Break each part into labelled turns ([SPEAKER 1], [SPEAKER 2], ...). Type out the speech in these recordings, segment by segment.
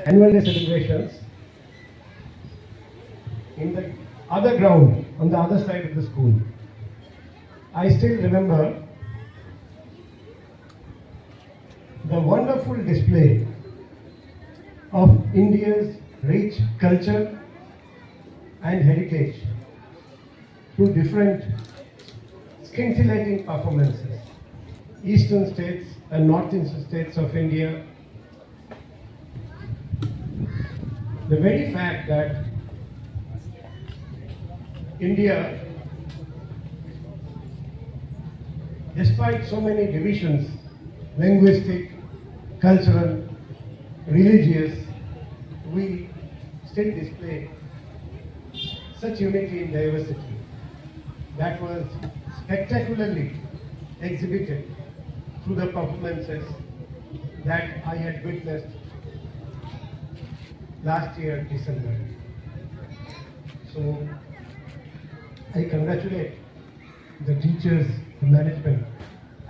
[SPEAKER 1] annual day celebrations in the other ground on the other side of the school. I still remember the wonderful display of India's rich culture and heritage through different scintillating performances. Eastern states and northeastern states of India. The very fact that India, despite so many divisions, linguistic, cultural, religious, we still display such unity in diversity. That was spectacularly exhibited through the performances that I had witnessed last year, December. So I congratulate the teachers, the management,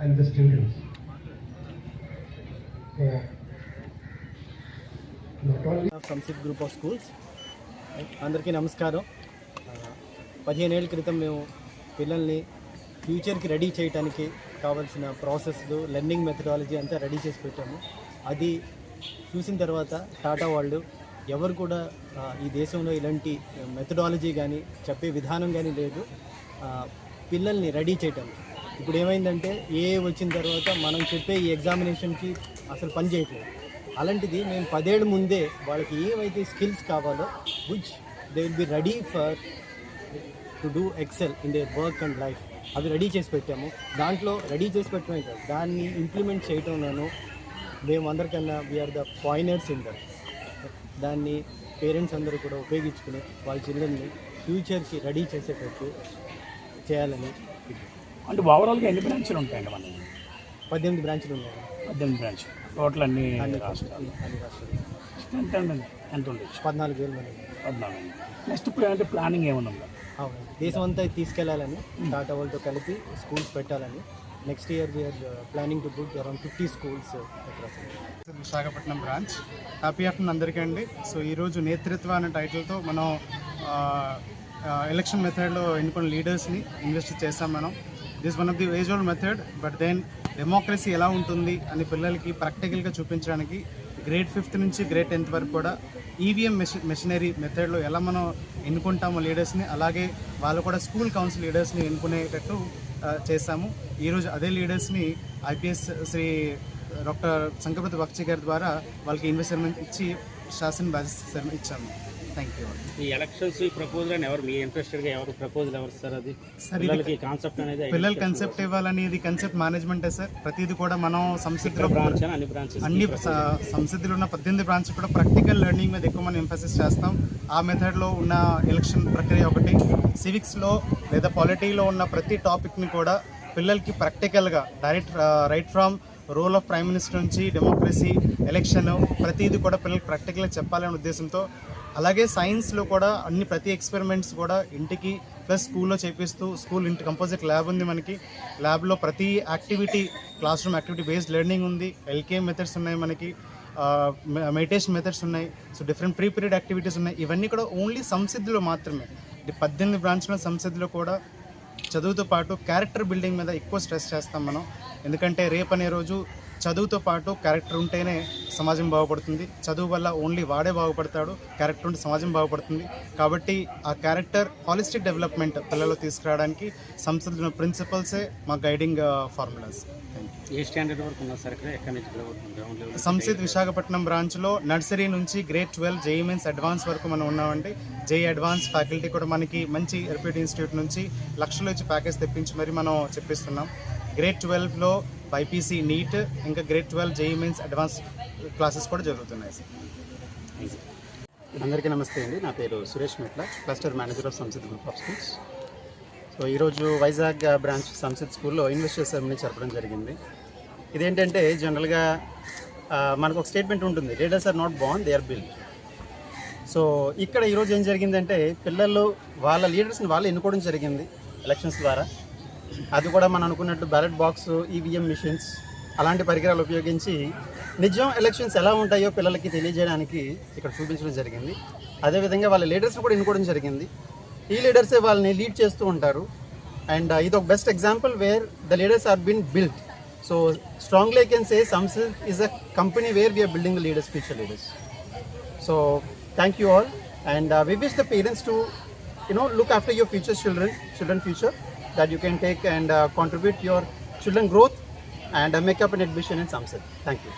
[SPEAKER 1] and the students for not only
[SPEAKER 2] Samsidh group of schools. అందరికీ నమస్కారం. 15 ఏళ్ళ క్రితం మేము పిల్లల్ని ఫ్యూచర్కి ready చేయడానికి కావాల్సిన ప్రాసెస్లు, learning methodology అంతా రెడీ చేసి పెట్టాము. అది చూసిన తర్వాత టాటా వాళ్ళు ఎవరు కూడా ఈ దేశంలో ఇలాంటి మెథడాలజీ కానీ చెప్పే విధానం కానీ లేదు పిల్లల్ని రెడీ చేయటం. ఇప్పుడు ఏమైందంటే వచ్చిన తర్వాత మనం చెప్పే ఈ ఎగ్జామినేషన్కి అసలు పని చేయట్లేదు. అలాంటిది మేము 10 ఏళ్ళ ముందే వాళ్ళకి ఏవైతే స్కిల్స్ కావాలో which they will be ready for to do excel in their work and life అవి రెడీ చేసి పెట్టాము. దాంట్లో రెడీ చేసి పెట్టడమే కాదు, దాన్ని ఇంప్లిమెంట్ చేయటంలోనూ మేము అందరికన్నా వీఆర్ ద పాయినర్స్ ఇన్ దట్. దాన్ని పేరెంట్స్ అందరూ కూడా ఉపయోగించుకుని వాళ్ళ చిల్డ్రన్ని ఫ్యూచర్కి రెడీ చేసేటట్టు చేయాలని.
[SPEAKER 3] అంటే ఓవరాల్గా ఎన్ని బ్రాంచ్లు ఉంటాయండి మన
[SPEAKER 2] 18 బ్రాంచ్లు ఉన్నాయి.
[SPEAKER 3] 18 బ్రాంచ్లు టోటల్ అన్ని
[SPEAKER 2] రాష్ట్రాలు.
[SPEAKER 3] ఎంత ఉండొచ్చు?
[SPEAKER 2] 14,000 మంది.
[SPEAKER 3] 14. నెక్స్ట్ ఇప్పుడు అంటే ప్లానింగ్ ఏమైనా ఉందా?
[SPEAKER 2] అవును, దేశం అంతా తీసుకెళ్లాలని టాటా వాళ్ళతో కలిపి స్కూల్స్ పెట్టాలని. Next year we are planning to put around 50 schools across
[SPEAKER 4] Visakhapatnam branch. Happy afternoon అందరికండి. సో ఈరోజు నేతృత్వ అనే టైటిల్తో మనం ఎలక్షన్ మెథడ్లో ఎన్నుకున్న లీడర్స్ని ఇన్వెస్ట్ చేస్తాం. మనం this one of the age old method, but then democracy ఎలా ఉంటుంది అని పిల్లలకి ప్రాక్టికల్గా చూపించడానికి గ్రేడ్ 5th నుంచి గ్రేడ్ 10th వరకు కూడా ఈవీఎం మెషినరీ మెథడ్లో ఎలా మనం ఎన్నుకుంటామో లీడర్స్ని, అలాగే వాళ్ళు కూడా స్కూల్ కౌన్సిల్ లీడర్స్ని ఎన్నుకునేటట్టు చేశాము. ఈరోజు అదే లీడర్స్ని ఐపీఎస్ శ్రీ డాక్టర్ శంకరపతి బక్షి గారి ద్వారా వాళ్ళకి ఇన్వెస్ట్మెంట్ ఇచ్చి శాసన బాధ్యత ఇచ్చాము. Thank you.
[SPEAKER 5] ఈ ఎలక్షన్స్ ఈ ప్రపోజల్ అని ఎవరు మీ ఇంట్రెస్టెడ్గా ఎవరు ప్రపోజల్ ఎవరు సార్? అది పిల్లలకి కాన్సెప్ట్ అనేది
[SPEAKER 4] పిల్లలు కన్సెప్ట్ ఇవ్వాలనేది కన్సెప్ట్ మేనేజ్మెంటే సార్. ప్రతిదీ కూడా మనం సంసిద్ధిలో అన్ని సంసిద్ధిలో ఉన్న 18 బ్రాంచ్ కూడా ప్రాక్టికల్ లెర్నింగ్ మీద ఎక్కువ మనం ఎంఫసిస్ చేస్తాం. ఆ మెథడ్లో ఉన్న ఎలక్షన్ ప్రక్రియ ఒకటి. సివిక్స్లో లేదా పాలిటీలో ఉన్న ప్రతి టాపిక్ని కూడా పిల్లలకి ప్రాక్టికల్గా right from role of prime minister నుంచి డెమోక్రసీ, ఎలక్షన్ ప్రతిదీ కూడా పిల్లలకి ప్రాక్టికల్గా చెప్పాలనే ఉద్దేశంతో, అలాగే సైన్స్లో కూడా ప్రతి ఎక్స్పెరిమెంట్స్ కూడా ఇంటికి ప్లస్ స్కూల్లో చేపిస్తూ, స్కూల్ ఇంటి కంపోజిట్ ల్యాబ్ ఉంది మనకి. ల్యాబ్లో ప్రతి activity class room activity based learning ఉంది. ఎల్కేఎం మెథడ్స్ ఉన్నాయి మనకి, మెడిటేషన్ మెథడ్స్ ఉన్నాయి. So different pre period activities ఉన్నాయి. ఇవన్నీ కూడా ఓన్లీ సంసిద్ధిలో మాత్రమే. 18 బ్రాంచ్లో సంసిద్ధిలో కూడా చదువుతో పాటు క్యారెక్టర్ బిల్డింగ్ మీద ఎక్కువ స్ట్రెస్ చేస్తాం మనం. ఎందుకంటే రేపు అనే రోజు చదువుతో పాటు క్యారెక్టర్ ఉంటేనే సమాజం బాగుపడుతుంది. చదువు వల్ల ఓన్లీ వాడే బాగుపడతాడు, క్యారెక్టర్ ఉంటే సమాజం బాగుపడుతుంది. కాబట్టి ఆ క్యారెక్టర్ హాలిస్టిక్ డెవలప్మెంట్ పిల్లలు తీసుకురావడానికి సంస్థల ప్రిన్సిపల్సే మా గైడింగ్ ఫార్ములాస్.
[SPEAKER 5] ఏ స్టాండర్డ్ వరకు ఉన్నారు సార్ ఇక్కడ? ఎక్కడి నుంచి?
[SPEAKER 4] సంసిద్ విశాఖపట్నం బ్రాంచ్లో నర్సరీ నుంచి గ్రేడ్ 12 జేఈ మెయిన్స్ అడ్వాన్స్ వరకు మనం ఉన్నామండి. జేఈ అడ్వాన్స్ ఫ్యాకల్టీ కూడా మనకి మంచి రెప్యూటెడ్ ఇన్స్టిట్యూట్ నుంచి లక్షలు ఇచ్చి ప్యాకేజ్ తెప్పించి మరి మనం చెప్పిస్తున్నాం. గ్రేడ్ 12లో బైపీసీ, నీట్, ఇంకా grade 12 JEE mains advance classes కూడా జరుగుతున్నాయి సార్.
[SPEAKER 6] అందరికీ నమస్తే అండి. నా పేరు సురేష్ మెట్ల, cluster manager of సంసిద్ group of schools. So ఈరోజు వైజాగ్ బ్రాంచ్ సంసిద్ స్కూల్లో ఇన్వెస్టర్ సెరమనీ జరపడం జరిగింది. ఇదేంటంటే జనరల్గా మనకు ఒక స్టేట్మెంట్ ఉంటుంది, leaders are not born, they are build. So ఇక్కడ ఈరోజు ఏం జరిగిందంటే పిల్లలు వాళ్ళ లీడర్స్ని వాళ్ళు ఎన్నుకోవడం జరిగింది ఎలక్షన్స్ ద్వారా. అది కూడా మనం అనుకున్నట్టు బ్యాలెట్ బాక్స్, ఈవీఎం మిషన్స్, అలాంటి పరికరాలు ఉపయోగించి నిజం ఎలక్షన్స్ ఎలా ఉంటాయో పిల్లలకి తెలియజేయడానికి ఇక్కడ చూపించడం జరిగింది. అదేవిధంగా వాళ్ళ లీడర్స్ని కూడా ఎన్నుకోవడం జరిగింది. ఈ లీడర్సే వాళ్ళని లీడ్ చేస్తూ ఉంటారు. అండ్ ఇది ఒక best example where the leaders are been built. So strongly I can say Samsid is a company where we are building the leaders, future leaders. So thank you all, and we wish the parents to look after your future children future, that you can take and contribute your children growth and make up an admission in Samsid. Thank you.